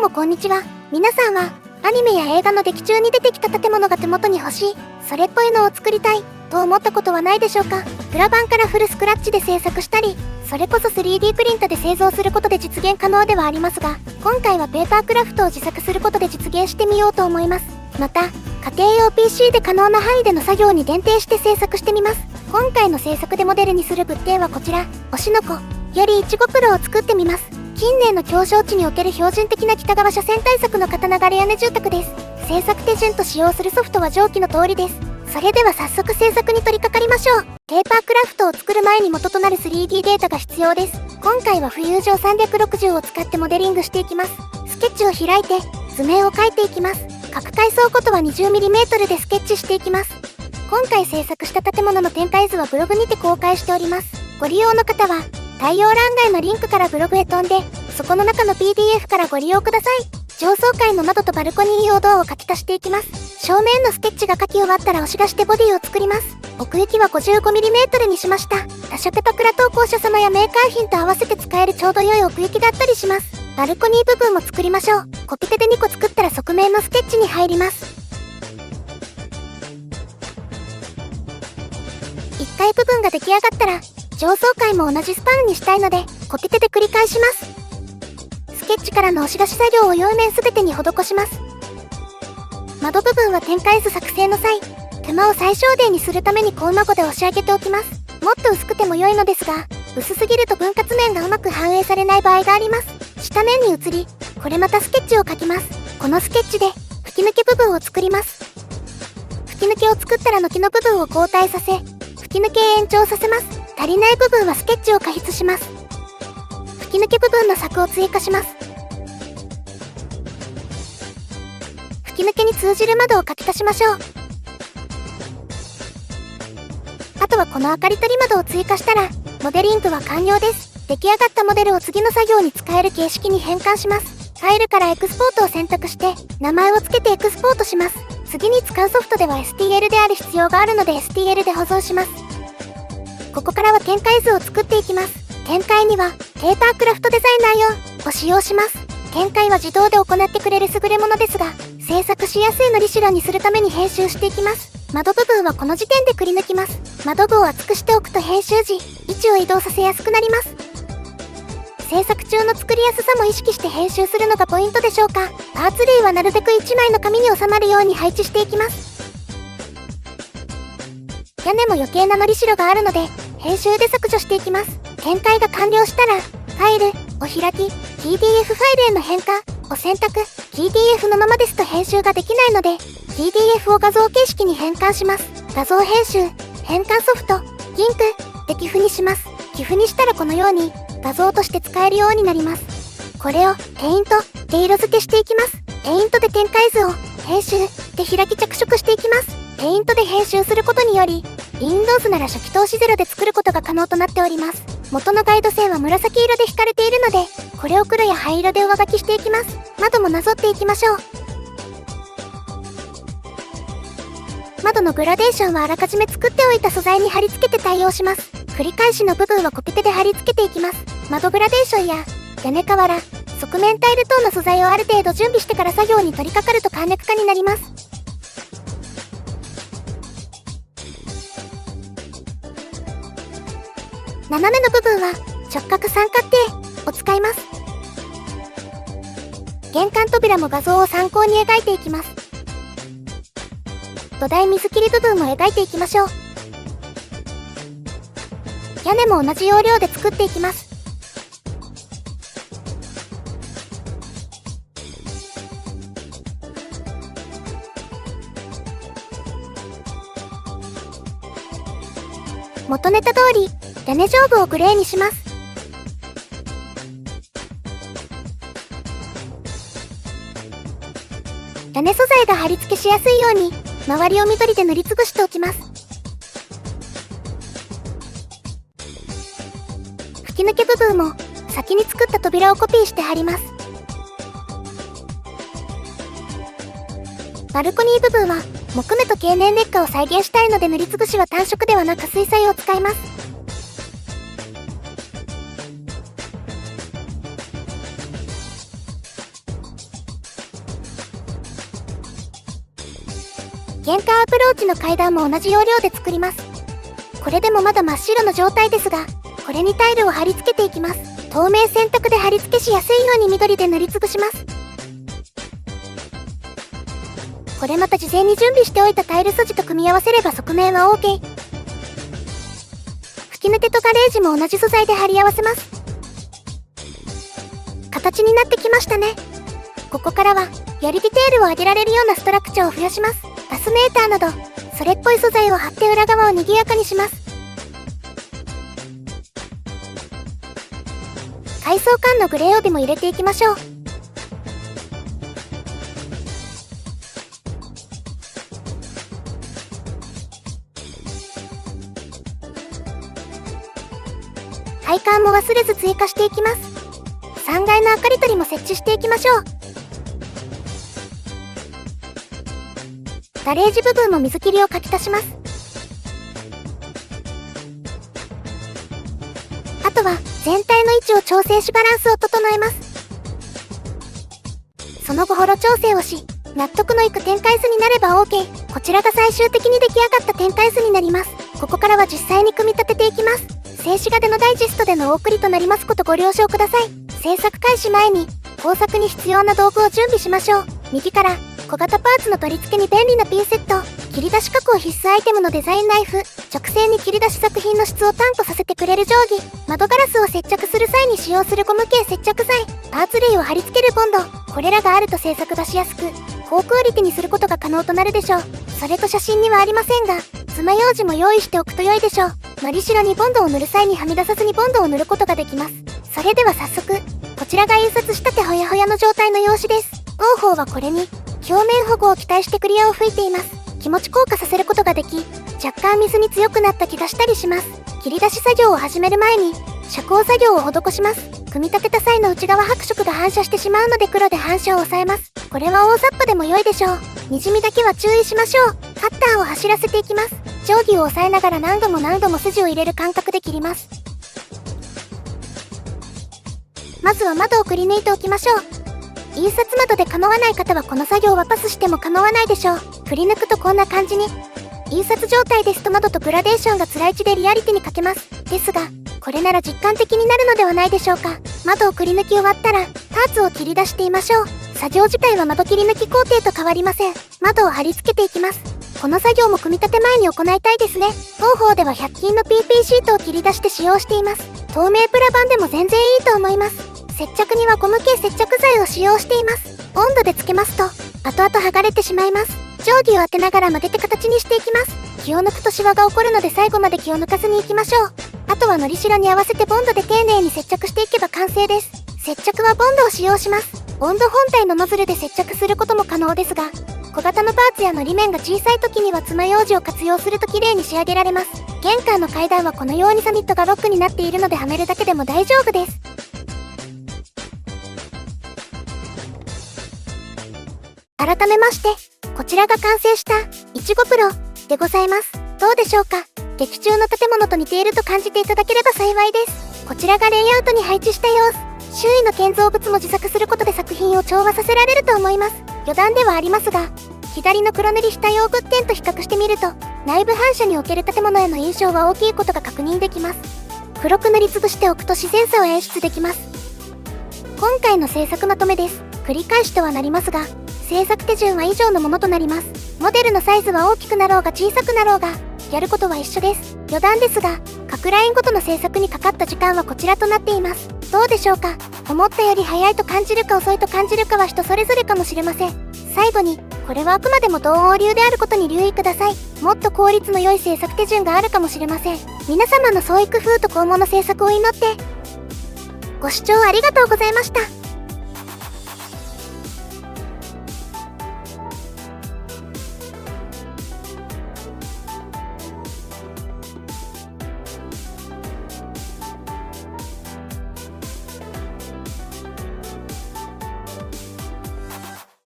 もこんにちは。皆さんはアニメや映画の劇中に出てきた建物が手元に欲しい、それっぽいのを作りたいと思ったことはないでしょうか。裏版からフルスクラッチで制作したり、それこそ 3D プリントで製造することで実現可能ではありますが、今回はペーパークラフトを自作することで実現してみようと思います。また家庭用 PC で可能な範囲での作業に限定して制作してみます。今回の制作でモデルにする物件はこちら、推しの子よりいちご黒を作ってみます。近年の狭小地における標準的な北側斜線対策の片流れ屋根住宅です。制作手順と使用するソフトは上記の通りです。それでは早速制作に取り掛かりましょう。ペーパークラフトを作る前に元となる 3D データが必要です。今回はフュージョン360を使ってモデリングしていきます。スケッチを開いて図面を描いていきます。各階層ごとは 20mm でスケッチしていきます。今回制作した建物の展開図はブログにて公開しております。ご利用の方は概要欄外のリンクからブログへ飛んで、そこの中の PDF からご利用ください。上層階の窓とバルコニー用道を書き足していきます。正面のスケッチが書き終わったら押し出してボディを作ります。奥行きは 55mm にしました。多色ペタクラ投稿者様やメーカー品と合わせて使えるちょうど良い奥行きだったりします。バルコニー部分も作りましょう。コピペで2個作ったら側面のスケッチに入ります。1階部分が出来上がったら上層階も同じスパンにしたいのでコピペで繰り返します。スケッチからの押し出し作業を両面すべてに施します。窓部分は展開図作成の際、手間を最小限にするためにコウマゴで押し上げておきます。もっと薄くても良いのですが、薄すぎると分割面がうまく反映されない場合があります。下面に移り、これまたスケッチを描きます。このスケッチで吹き抜け部分を作ります。吹き抜けを作ったら軒の部分を交代させ、吹き抜けへ延長させます。足りない部分はスケッチを加筆します。吹き抜け部分の柵を追加します。吹き抜けに通じる窓を書き足しましょう。あとはこの明かり取り窓を追加したらモデリングは完了です。出来上がったモデルを次の作業に使える形式に変換します。ファイルからエクスポートを選択して名前を付けてエクスポートします。次に使うソフトでは STL である必要があるので STL で保存します。ここからは展開図を作っていきます。展開にはペーパークラフトデザイナー用を使用します。展開は自動で行ってくれる優れものですが、制作しやすいのりしろにするために編集していきます。窓部分はこの時点でくり抜きます。窓具を厚くしておくと編集時、位置を移動させやすくなります。制作中の作りやすさも意識して編集するのがポイントでしょうか。パーツ類はなるべく1枚の紙に収まるように配置していきます。屋根も余計なのりしろがあるので、編集で削除していきます。展開が完了したら、ファイルを開き、PDF ファイルへの変換を選択。PDF のままですと編集ができないので、PDF を画像形式に変換します。画像編集、変換ソフト、ギンクで寄付にします。寄付にしたらこのように画像として使えるようになります。これをペイントで色付けしていきます。ペイントで展開図を編集で開き着色していきます。ペイントで編集することにより、Windows なら初期投資ゼロで作ることが可能となっております。元のガイド線は紫色で引かれているので、これを黒や灰色で上書きしていきます。窓もなぞっていきましょう。窓のグラデーションはあらかじめ作っておいた素材に貼り付けて対応します。繰り返しの部分はコピペで貼り付けていきます。窓グラデーションや屋根瓦、側面タイル等の素材をある程度準備してから作業に取り掛かると簡略化になります。斜めの部分は直角三角形を使います。玄関扉も画像を参考に描いていきます。土台水切り部分も描いていきましょう。屋根も同じ要領で作っていきます。元ネタ通り屋根上部をグレーにします。屋根素材が貼り付けしやすいように周りを緑で塗りつぶしておきます。吹き抜け部分も先に作った扉をコピーして貼ります。バルコニー部分は木目と経年劣化を再現したいので塗りつぶしは単色ではなく水彩を使います。玄関アプローチの階段も同じ要領で作ります。これでもまだ真っ白の状態ですが、これにタイルを貼り付けていきます。透明洗濯で貼り付けしやすいように緑で塗りつぶします。これまた事前に準備しておいたタイル筋と組み合わせれば側面は OK。吹き抜けとガレージも同じ素材で貼り合わせます。形になってきましたね。ここからはよりディテールを上げられるようなストラクチャーを増やします。ガスメーターなどそれっぽい素材を貼って裏側を賑やかにします。階層間のグレー帯も入れていきましょう。配管も忘れず追加していきます。3階の明かり取りも設置していきましょう。ガレージ部分も水切りをかき足します。あとは全体の位置を調整しバランスを整えます。その後ホロ調整をし、納得のいく展開図になれば OK。こちらが最終的に出来上がった展開図になります。ここからは実際に組み立てていきます。静止画でのダイジェストでのお送りとなりますことご了承ください。制作開始前に工作に必要な道具を準備しましょう。右から小型パーツの取り付けに便利なピンセット、切り出し加工必須アイテムのデザインナイフ、直線に切り出し作品の質を担保させてくれる定規、窓ガラスを接着する際に使用するゴム系接着剤、パーツ類を貼り付けるボンド、これらがあると制作がしやすく高クオリティにすることが可能となるでしょう。それと写真にはありませんが爪楊枝も用意しておくと良いでしょう。のりしろにボンドを塗る際にはみ出さずにボンドを塗ることができます。それでは早速こちらが印刷したてほやほやの状態の用紙です。王鵬はこれに表面保護を期待してクリアを吹いています。気持ち硬化させることができ、若干水に強くなった気がしたりします。切り出し作業を始める前に遮光作業を施します。組み立てた際の内側白色が反射してしまうので黒で反射を抑えます。これは大雑把でも良いでしょう。にじみだけは注意しましょう。カッターを走らせていきます。定規を押さえながら何度も筋を入れる感覚で切ります。まずは窓をくり抜いておきましょう。印刷窓で構わない方はこの作業はパスしても構わないでしょう。くり抜くとこんな感じに。印刷状態ですと窓とグラデーションが辛い位置でリアリティに欠けます。ですが、これなら実感的になるのではないでしょうか。窓をくり抜き終わったら、パーツを切り出していましょう。作業自体は窓切り抜き工程と変わりません。窓を貼り付けていきます。この作業も組み立て前に行いたいですね。当方では100均の PP シートを切り出して使用しています。透明プラ板でも全然いいと思います。接着にはゴム系接着剤を使用しています。温度でつけますと後々剥がれてしまいます。定規を当てながら曲げて形にしていきます。気を抜くとシワが起こるので最後まで気を抜かずにいきましょう。あとはのりしろに合わせてボンドで丁寧に接着していけば完成です。接着はボンドを使用します。ボンド本体のノズルで接着することも可能ですが、小型のパーツやのり面が小さい時には爪楊枝を活用すると綺麗に仕上げられます。玄関の階段はこのようにサミットがロックになっているのではめるだけでも大丈夫です。改めまして、こちらが完成したいちごプロでございます。どうでしょうか。劇中の建物と似ていると感じていただければ幸いです。こちらがレイアウトに配置した様子。周囲の建造物も自作することで作品を調和させられると思います。余談ではありますが、左の黒塗りした用具店と比較してみると、内部反射における建物への印象は大きいことが確認できます。黒く塗りつぶしておくと自然さを演出できます。今回の制作まとめです。繰り返しとはなりますが、制作手順は以上のものとなります。モデルのサイズは大きくなろうが小さくなろうが、やることは一緒です。余談ですが、各ラインごとの制作にかかった時間はこちらとなっています。どうでしょうか。思ったより早いと感じるか遅いと感じるかは人それぞれかもしれません。最後に、これはあくまでも同音流であることに留意ください。もっと効率の良い制作手順があるかもしれません。皆様の創意工夫と肛門の制作を祈って、ご視聴ありがとうございました。